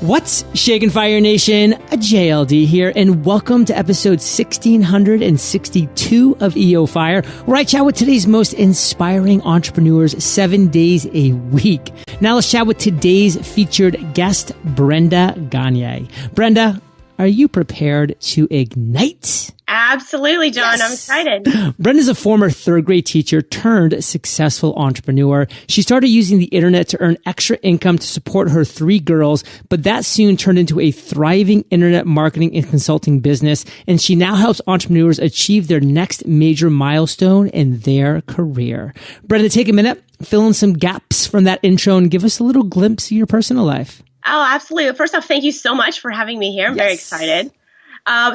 What's shaking, Fire Nation? A JLD here, and welcome to episode 1662 of EO Fire, where I chat with today's most inspiring entrepreneurs 7 days a week. Now let's chat with today's featured guest, Brenda Gagne. Brenda, are you prepared to ignite? Absolutely, John. Yes. I'm excited. Brenda's a former third grade teacher turned successful entrepreneur. She started using the internet to earn extra income to support her 3 girls, but that soon turned into a thriving internet marketing and consulting business. And she now helps entrepreneurs achieve their next major milestone in their career. Brenda, take a minute, fill in some gaps from that intro and give us a little glimpse of your personal life. Oh, absolutely. First off, thank you so much for having me here. I'm very excited.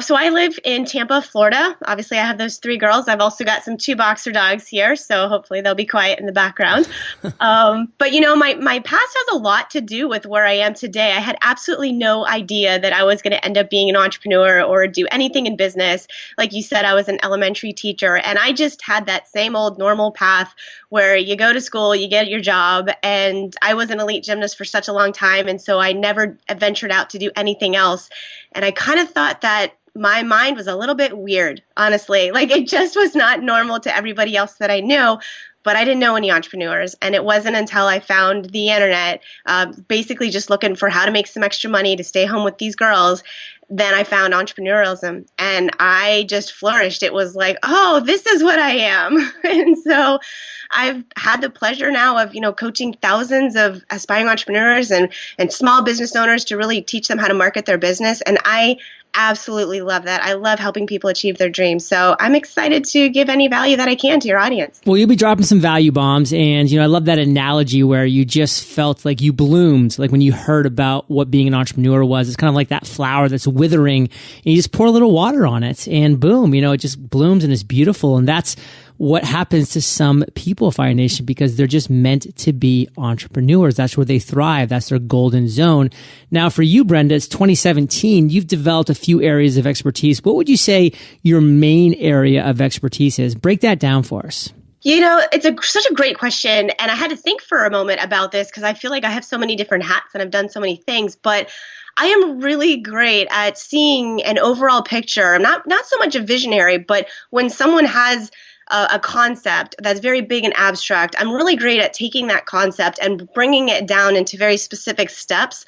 So I live in Tampa, Florida. Obviously, I have those 3 girls. I've also got some 2 boxer dogs here, so hopefully they'll be quiet in the background. But you know, my past has a lot to do with where I am today. I had absolutely no idea that I was going to end up being an entrepreneur or do anything in business. Like you said, I was an elementary teacher, and I just had that same old normal path where you go to school, you get your job, and I was an elite gymnast for such a long time, and so I never ventured out to do anything else. And I kind of thought that my mind was a little bit weird, honestly. Like, it just was not normal to everybody else that I knew, but I didn't know any entrepreneurs. And it wasn't until I found the internet, basically just looking for how to make some extra money to stay home with these girls, then I found entrepreneurialism, and I just flourished. It was like, oh, this is what I am. And so I've had the pleasure now of, coaching thousands of aspiring entrepreneurs and small business owners to really teach them how to market their business. And I absolutely love that. I love helping people achieve their dreams. So I'm excited to give any value that I can to your audience. Well, you'll be dropping some value bombs. And, I love that analogy where you just felt like you bloomed, like when you heard about what being an entrepreneur was. It's kind of like that flower that's withering and you just pour a little water on it and boom, it just blooms and it's beautiful. And that's what happens to some people, Fire Nation, because they're just meant to be entrepreneurs. That's where they thrive. That's their golden zone. Now, for you, Brenda, it's 2017. You've developed a few areas of expertise. What would you say your main area of expertise is? Break that down for us. It's such a great question. And I had to think for a moment about this because I feel like I have so many different hats and I've done so many things. But I am really great at seeing an overall picture. I'm not so much a visionary, but when someone has a concept that's very big and abstract, I'm really great at taking that concept and bringing it down into very specific steps,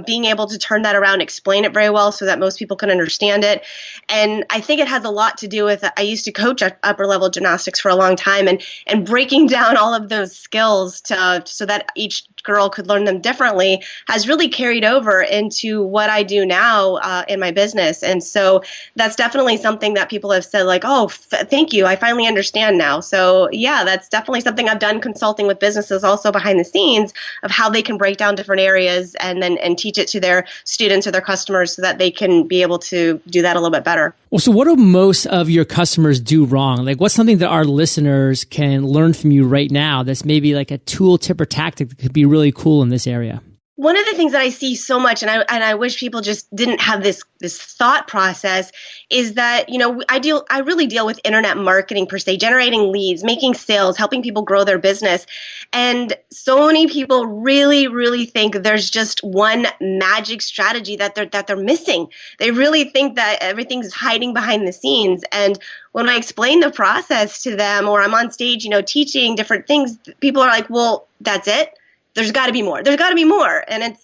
being able to turn that around, explain it very well so that most people can understand it. And I think it has a lot to do with, I used to coach upper level gymnastics for a long time, and breaking down all of those skills so that each girl could learn them differently has really carried over into what I do now in my business. And so that's definitely something that people have said like, oh, thank you. I finally understand now. So yeah, that's definitely something I've done consulting with businesses also behind the scenes of how they can break down different areas and teach it to their students or their customers so that they can be able to do that a little bit better. Well, so what do most of your customers do wrong? Like, what's something that our listeners can learn from you right now that's maybe like a tool, tip, or tactic that could be really cool in this area? One of the things that I see so much, and I wish people just didn't have this thought process, is that, I really deal with internet marketing per se, generating leads, making sales, helping people grow their business. And so many people really, really think there's just one magic strategy that they're missing. They really think that everything's hiding behind the scenes. And when I explain the process to them, or I'm on stage, teaching different things, people are like, well, that's it. There's got to be more. There's got to be more. And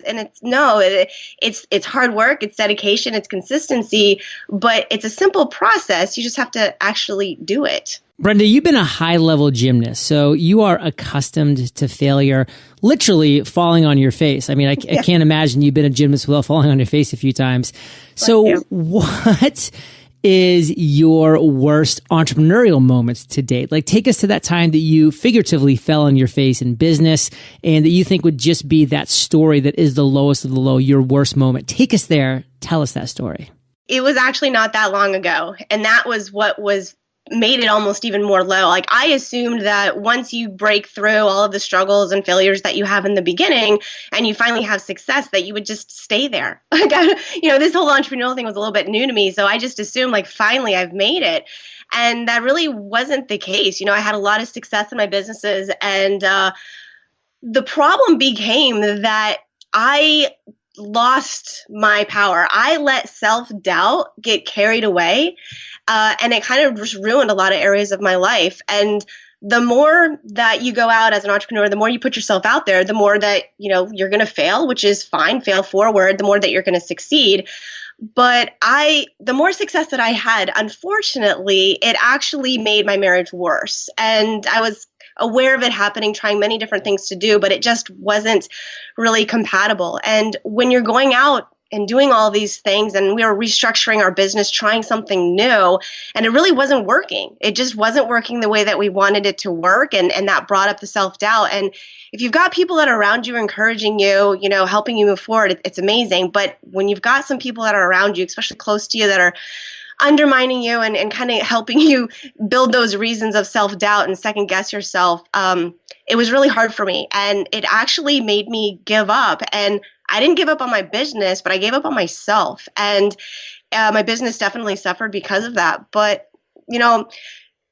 it's hard work, it's dedication, it's consistency, but it's a simple process. You just have to actually do it. Brenda, you've been a high-level gymnast, so you are accustomed to failure, literally falling on your face. I mean, I can't imagine you've been a gymnast without falling on your face a few times. So what is your worst entrepreneurial moments to date? Like, take us to that time that you figuratively fell on your face in business and that you think would just be that story that is the lowest of the low, your worst moment. Take us there. Tell us that story. It was actually not that long ago. And that was what made it almost even more low. Like, I assumed that once you break through all of the struggles and failures that you have in the beginning and you finally have success, that you would just stay there. Like, this whole entrepreneurial thing was a little bit new to me. So I just assumed like, finally I've made it. And that really wasn't the case. I had a lot of success in my businesses, and the problem became that I lost my power. I let self-doubt get carried away, and it kind of just ruined a lot of areas of my life. And the more that you go out as an entrepreneur, the more you put yourself out there, the more that, you're going to fail, which is fine, fail forward, the more that you're going to succeed. But the more success that I had, unfortunately, it actually made my marriage worse. And I was aware of it happening, trying many different things to do, but it just wasn't really compatible. And when you're going out and doing all these things, and we were restructuring our business, trying something new, and it really wasn't working. It just wasn't working the way that we wanted it to work, and that brought up the self-doubt. And if you've got people that are around you encouraging you, helping you move forward, it's amazing. But when you've got some people that are around you, especially close to you, that are undermining you and kind of helping you build those reasons of self-doubt and second guess yourself, it was really hard for me. And it actually made me give up. And I didn't give up on my business, but I gave up on myself. And my business definitely suffered because of that. But,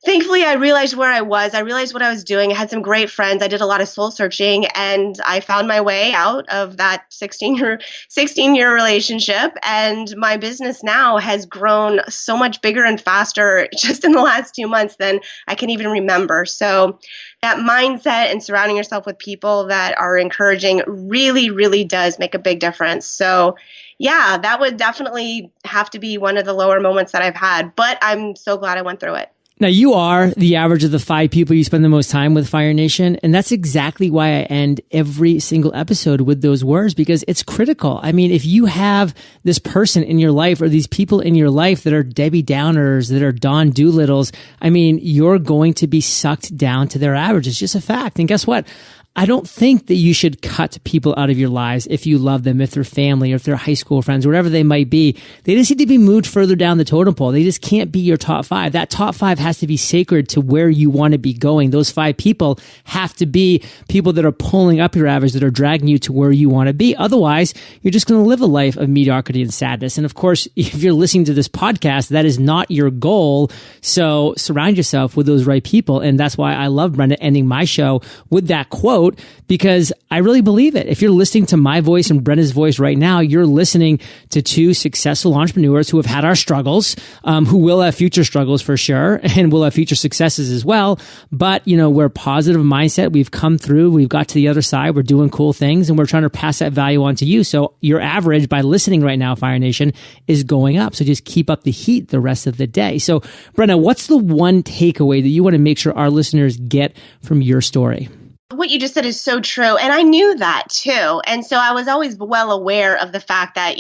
thankfully, I realized where I was. I realized what I was doing. I had some great friends. I did a lot of soul searching, and I found my way out of that 16-year relationship. And my business now has grown so much bigger and faster just in the last 2 months than I can even remember. So that mindset and surrounding yourself with people that are encouraging really, really does make a big difference. So yeah, that would definitely have to be one of the lower moments that I've had, but I'm so glad I went through it. Now, you are the average of the 5 people you spend the most time with, Fire Nation. And that's exactly why I end every single episode with those words, because it's critical. I mean, if you have this person in your life or these people in your life that are Debbie Downers, that are Don Doolittles, I mean, you're going to be sucked down to their average. It's just a fact. And guess what? I don't think that you should cut people out of your lives if you love them, if they're family or if they're high school friends, whatever they might be. They just need to be moved further down the totem pole. They just can't be your top 5. That top 5 has to be sacred to where you want to be going. Those 5 people have to be people that are pulling up your average, that are dragging you to where you want to be. Otherwise, you're just going to live a life of mediocrity and sadness. And of course, if you're listening to this podcast, that is not your goal. So surround yourself with those right people. And that's why I love Brenda ending my show with that quote, because I really believe it. If you're listening to my voice and Brenda's voice right now, you're listening to 2 successful entrepreneurs who have had our struggles, who will have future struggles for sure, and will have future successes as well. But, we're positive mindset. We've come through. We've got to the other side. We're doing cool things, and we're trying to pass that value on to you. So your average by listening right now, Fire Nation, is going up. So just keep up the heat the rest of the day. So Brenda, what's the one takeaway that you want to make sure our listeners get from your story? What you just said is so true. And I knew that too. And so I was always well aware of the fact that,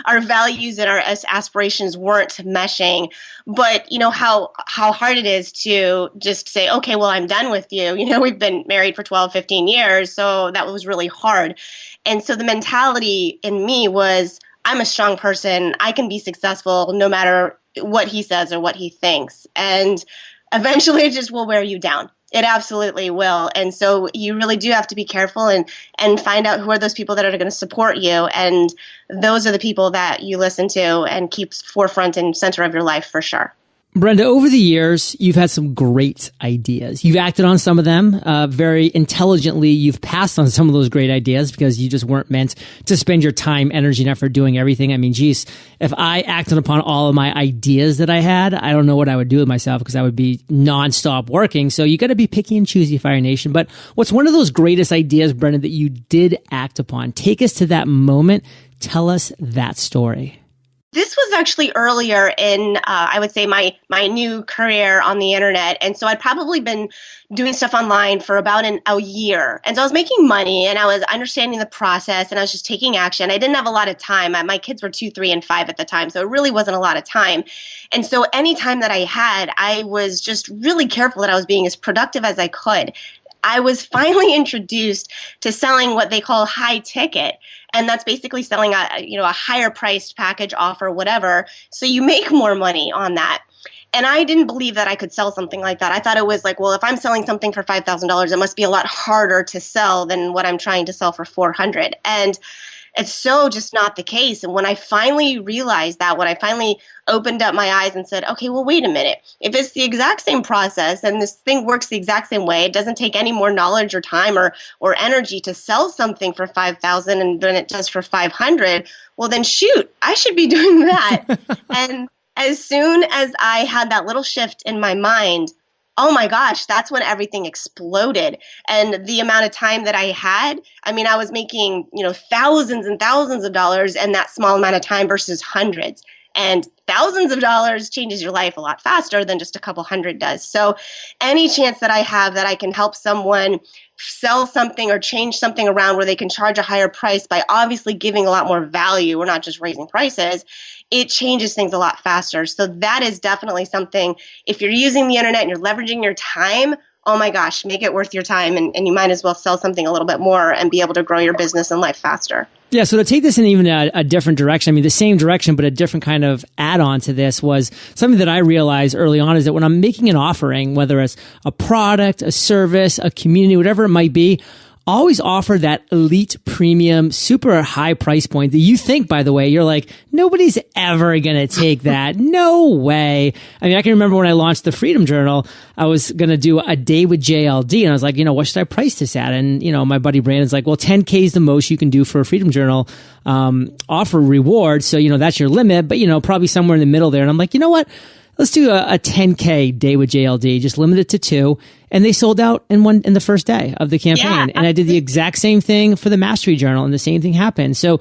our values and our aspirations weren't meshing. But how hard it is to just say, okay, well, I'm done with you. We've been married for 12, 15 years. So that was really hard. And so the mentality in me was, I'm a strong person. I can be successful no matter what he says or what he thinks. And eventually it just will wear you down. It absolutely will. And so you really do have to be careful and find out who are those people that are going to support you. And those are the people that you listen to and keep forefront and center of your life for sure. Brenda, over the years, you've had some great ideas. You've acted on some of them very intelligently. You've passed on some of those great ideas because you just weren't meant to spend your time, energy, and effort doing everything. I mean, geez, if I acted upon all of my ideas that I had, I don't know what I would do with myself because I would be nonstop working. So you got to be picky and choosy, Fire Nation. But what's one of those greatest ideas, Brenda, that you did act upon? Take us to that moment. Tell us that story. This was actually earlier in, I would say, my new career on the internet. And so I'd probably been doing stuff online for about a year. And so I was making money and I was understanding the process and I was just taking action. I didn't have a lot of time. My kids were 2, 3, and 5 at the time. So it really wasn't a lot of time. And so any time that I had, I was just really careful that I was being as productive as I could. I was finally introduced to selling what they call high ticket. And that's basically selling a higher priced package, offer, whatever. So you make more money on that. And I didn't believe that I could sell something like that. I thought it was like, well, if I'm selling something for $5,000, it must be a lot harder to sell than what I'm trying to sell for $400. And it's so just not the case. And when I finally realized that, when I finally opened up my eyes and said, okay, well, wait a minute. If it's the exact same process and this thing works the exact same way, it doesn't take any more knowledge or time or energy to sell something for 5,000 and than it does for 500. Well, then shoot, I should be doing that. And as soon as I had that little shift in my mind, oh my gosh, that's when everything exploded. And the amount of time that I had, I mean, I was making, thousands and thousands of dollars in that small amount of time versus hundreds. And thousands of dollars changes your life a lot faster than just a couple hundred does. So any chance that I have that I can help someone sell something or change something around where they can charge a higher price by obviously giving a lot more value, we're not just raising prices, it changes things a lot faster. So that is definitely something, if you're using the internet and you're leveraging your time, oh my gosh, make it worth your time, and you might as well sell something a little bit more and be able to grow your business and life faster. Yeah, so to take this in even a different direction, I mean, the same direction, but a different kind of add-on to this was something that I realized early on is that when I'm making an offering, whether it's a product, a service, a community, whatever it might be, always offer that elite premium, super high price point that you think, by the way, you're like, nobody's ever going to take that. No way. I mean, I can remember when I launched the Freedom Journal, I was going to do a day with JLD and I was like, what should I price this at? And, my buddy Brandon's like, well, 10K is the most you can do for a Freedom Journal, offer reward. So, that's your limit, but, probably somewhere in the middle there. And I'm like, you know what? Let's do a 10K day with JLD, just limit it to 2. And they sold out in the first day of the campaign. Yeah. And I did the exact same thing for the Mastery Journal and the same thing happened. So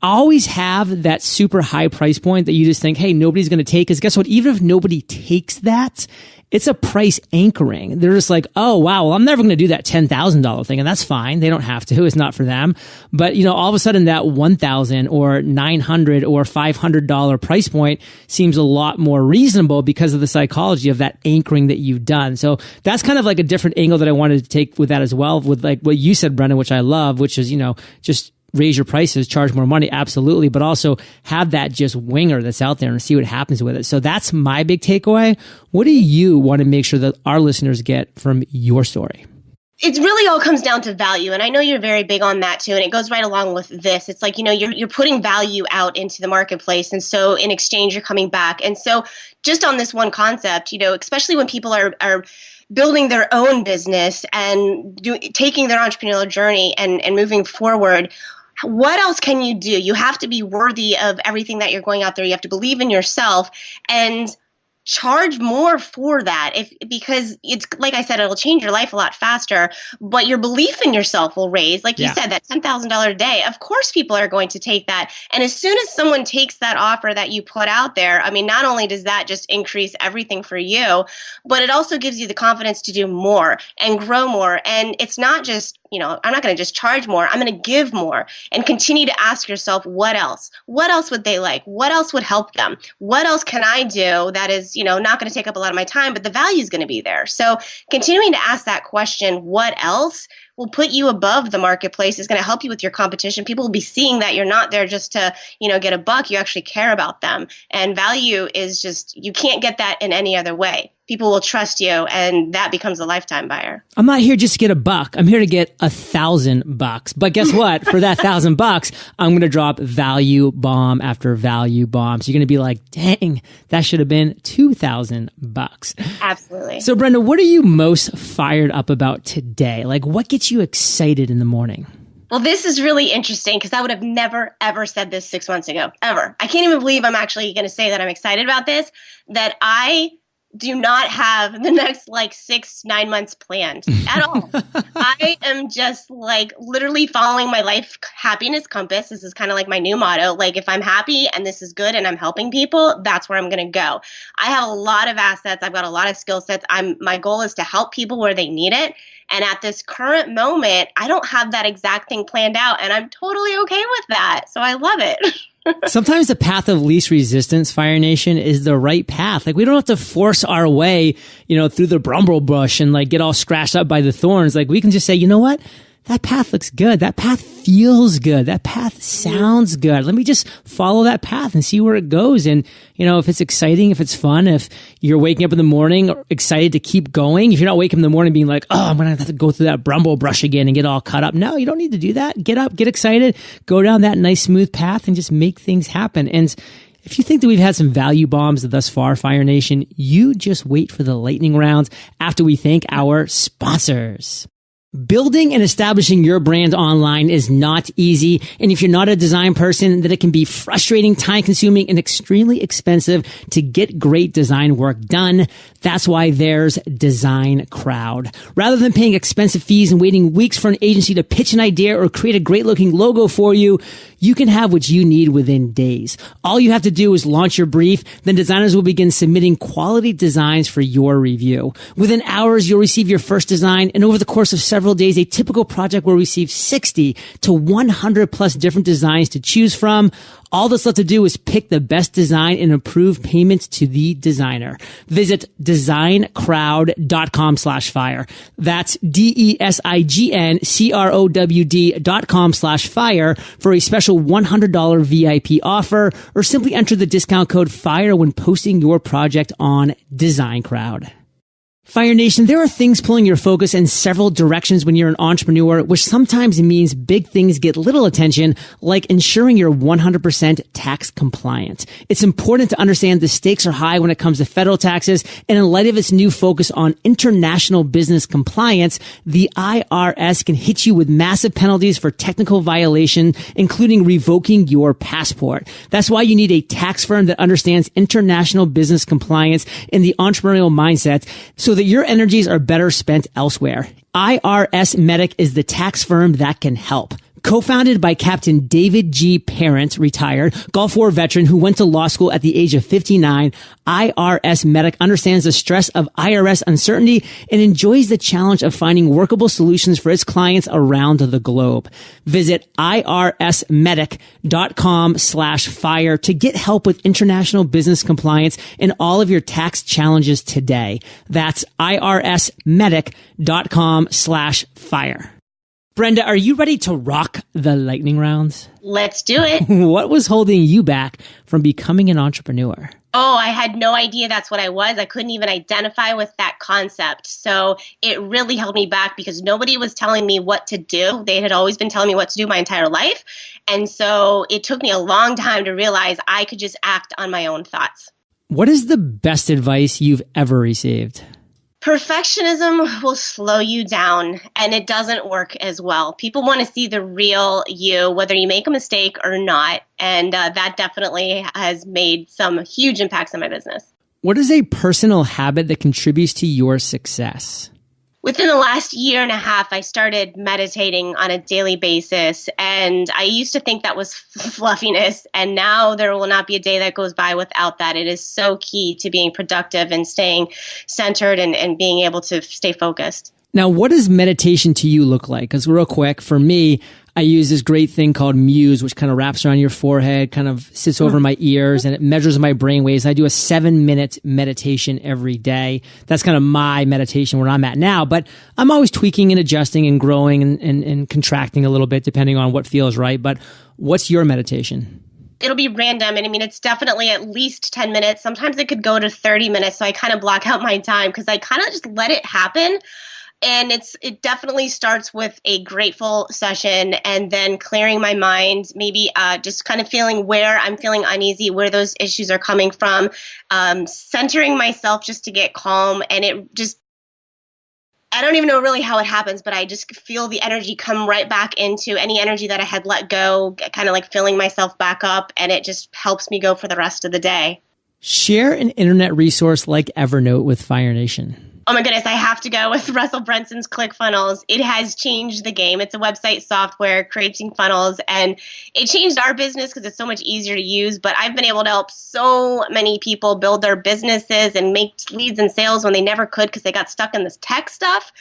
always have that super high price point that you just think, hey, nobody's going to take. Because guess what? Even if nobody takes that, it's a price anchoring. They're just like, oh, wow, well, I'm never going to do that $10,000 thing. And that's fine. They don't have to. It's not for them. But, all of a sudden that $1,000 or $900 or $500 price point seems a lot more reasonable because of the psychology of that anchoring that you've done. So that's kind of like a different angle that I wanted to take with that as well, with like what you said, Brenda, which I love, which is, just raise your prices, charge more money, absolutely, but also have that just winger that's out there and see what happens with it. So that's my big takeaway. What do you want to make sure that our listeners get from your story? It really all comes down to value. And I know you're very big on that too. And it goes right along with this. It's like, you're putting value out into the marketplace. And so in exchange, you're coming back. And so just on this one concept, especially when people are building their own business and taking their entrepreneurial journey and moving forward, what else can you do? You have to be worthy of everything that you're going out there. You have to believe in yourself and charge more for that, because it's like I said, it'll change your life a lot faster, but your belief in yourself will raise. Like you said, that $10,000 a day, of course people are going to take that. And as soon as someone takes that offer that you put out there, I mean, not only does that just increase everything for you, but it also gives you the confidence to do more and grow more. And it's not just, I'm not going to just charge more. I'm going to give more and continue to ask yourself, what else? What else would they like? What else would help them? What else can I do that is, not going to take up a lot of my time, but the value is going to be there. So continuing to ask that question, what else, will put you above the marketplace, is going to help you with your competition. People will be seeing that you're not there just to, get a buck. You actually care about them. And value is just, you can't get that in any other way. People will trust you, and that becomes a lifetime buyer. I'm not here just to get a buck. I'm here to get $1,000. But guess what? For that $1,000, I'm going to drop value bomb after value bomb. So you're going to be like, dang, that should have been $2,000. Absolutely. So Brenda, what are you most fired up about today? Like, what gets you excited in the morning? Well, this is really interesting because I would have never, ever said this 6 months ago, ever. I can't even believe I'm actually going to say that I'm excited about this, that I do not have the next 6-9 months planned at all. I am just literally following my life happiness compass. This is kind of like my new motto. If I'm happy and this is good and I'm helping people, that's where I'm going to go. I have a lot of assets. I've got a lot of skill sets. My goal is to help people where they need it. And at this current moment, I don't have that exact thing planned out, and I'm totally okay with that. So I love it. Sometimes the path of least resistance, Fire Nation, is the right path. We don't have to force our way, through the bramble bush and get all scratched up by the thorns. We can just say, you know what? that path looks good. That path feels good. That path sounds good. Let me just follow that path and see where it goes. And, if it's exciting, if it's fun, if you're waking up in the morning excited to keep going, if you're not waking up in the morning being like, oh, I'm going to have to go through that Brumble brush again and get all cut up. No, you don't need to do that. Get up, get excited, go down that nice smooth path and just make things happen. And if you think that we've had some value bombs thus far, Fire Nation, you just wait for the lightning rounds after we thank our sponsors. Building and establishing your brand online is not easy. And if you're not a design person, then it can be frustrating, time consuming, and extremely expensive to get great design work done. That's why there's Design Crowd. Rather than paying expensive fees and waiting weeks for an agency to pitch an idea or create a great looking logo for you, you can have what you need within days. All you have to do is launch your brief, then designers will begin submitting quality designs for your review. Within hours, you'll receive your first design, and over the course of several days, a typical project will receive 60 to 100 plus different designs to choose from. All that's left to do is pick the best design and approve payments to the designer. Visit designcrowd.com/fire. That's DESIGNCROWD.com/fire for a special $100 VIP offer, or simply enter the discount code FIRE when posting your project on Design Crowd. Fire Nation, there are things pulling your focus in several directions when you're an entrepreneur, which sometimes means big things get little attention, like ensuring you're 100% tax compliant. It's important to understand the stakes are high when it comes to federal taxes, and in light of its new focus on international business compliance, the IRS can hit you with massive penalties for technical violation, including revoking your passport. That's why you need a tax firm that understands international business compliance and the entrepreneurial mindset, so that your energies are better spent elsewhere. IRS Medic is the tax firm that can help. Co-founded by Captain David G. Parent, retired Gulf War veteran who went to law school at the age of 59, IRS Medic understands the stress of IRS uncertainty and enjoys the challenge of finding workable solutions for its clients around the globe. Visit irsmedic.com/fire to get help with international business compliance and all of your tax challenges today. That's irsmedic.com/fire. Brenda, are you ready to rock the lightning rounds? Let's do it. What was holding you back from becoming an entrepreneur? Oh, I had no idea that's what I was. I couldn't even identify with that concept. So it really held me back because nobody was telling me what to do. They had always been telling me what to do my entire life. And so it took me a long time to realize I could just act on my own thoughts. What is the best advice you've ever received? Perfectionism will slow you down, and it doesn't work as well. People want to see the real you, whether you make a mistake or not. And that definitely has made some huge impacts on my business. What is a personal habit that contributes to your success? Within the last year and a half, I started meditating on a daily basis, and I used to think that was fluffiness, and now there will not be a day that goes by without that. It is so key to being productive and staying centered and being able to stay focused. Now, what does meditation to you look like? Because real quick, for me, I use this great thing called Muse, which kind of wraps around your forehead, kind of sits over my ears, and it measures my brain waves. I do a 7-minute meditation every day. That's kind of my meditation where I'm at now, but I'm always tweaking and adjusting and growing and contracting a little bit depending on what feels right. But what's your meditation? It'll be random. And I mean, it's definitely at least 10 minutes. Sometimes it could go to 30 minutes. So I kind of block out my time because I kind of just let it happen. And it definitely starts with a grateful session and then clearing my mind, maybe just kind of feeling where I'm feeling uneasy, where those issues are coming from, centering myself just to get calm. And it just, I don't even know really how it happens, but I just feel the energy come right back into any energy that I had let go, kind of like filling myself back up. And it just helps me go for the rest of the day. Share an internet resource like Evernote with Fire Nation. Oh my goodness, I have to go with Russell Brunson's ClickFunnels. It has changed the game. It's a website software creating funnels, and it changed our business because it's so much easier to use. But I've been able to help so many people build their businesses and make leads and sales when they never could because they got stuck in this tech stuff.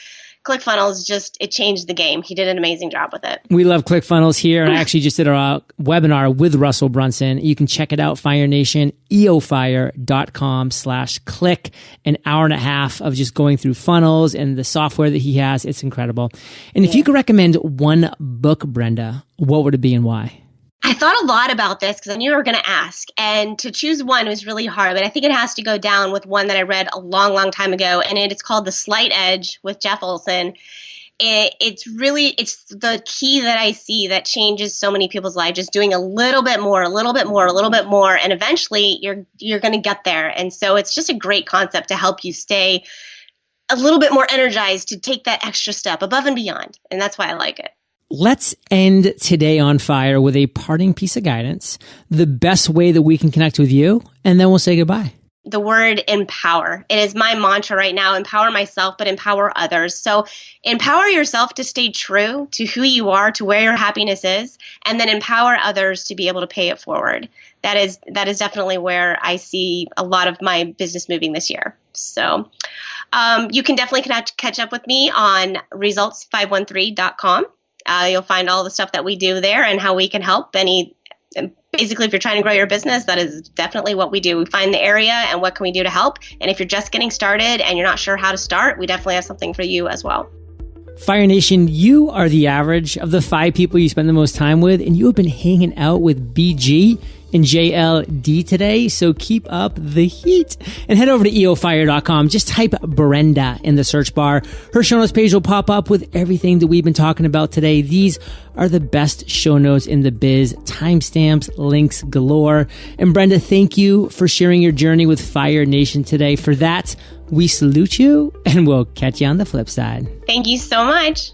ClickFunnels it changed the game. He did an amazing job with it. We love ClickFunnels here. And I actually just did a webinar with Russell Brunson. You can check it out, Fire Nation, eofire.com/click. An hour and a half of just going through funnels and the software that he has. It's incredible. And if you could recommend one book, Brenda, what would it be and why? I thought a lot about this because I knew you were going to ask. And to choose one was really hard. But I think it has to go down with one that I read a long, long time ago. And it's called The Slight Edge with Jeff Olson. It's the key that I see that changes so many people's lives, just doing a little bit more, a little bit more, a little bit more. And eventually you're going to get there. And so it's just a great concept to help you stay a little bit more energized to take that extra step above and beyond. And that's why I like it. Let's end today on fire with a parting piece of guidance, the best way that we can connect with you, and then we'll say goodbye. The word empower. It is my mantra right now. Empower myself, but empower others. So empower yourself to stay true to who you are, to where your happiness is, and then empower others to be able to pay it forward. That is definitely where I see a lot of my business moving this year. So you can definitely catch up with me on results513.com. You'll find all the stuff that we do there and how we can help. Basically, if you're trying to grow your business, that is definitely what we do. We find the area and what can we do to help. And if you're just getting started and you're not sure how to start, we definitely have something for you as well. Fire Nation, you are the average of the 5 people you spend the most time with, and you have been hanging out with BG and JLD today, so keep up the heat. And head over to eofire.com. Just type Brenda in the search bar. Her show notes page will pop up with everything that we've been talking about today. These are the best show notes in the biz. Timestamps, links galore. And Brenda, thank you for sharing your journey with Fire Nation today. For that, we salute you, and we'll catch you on the flip side. Thank you so much.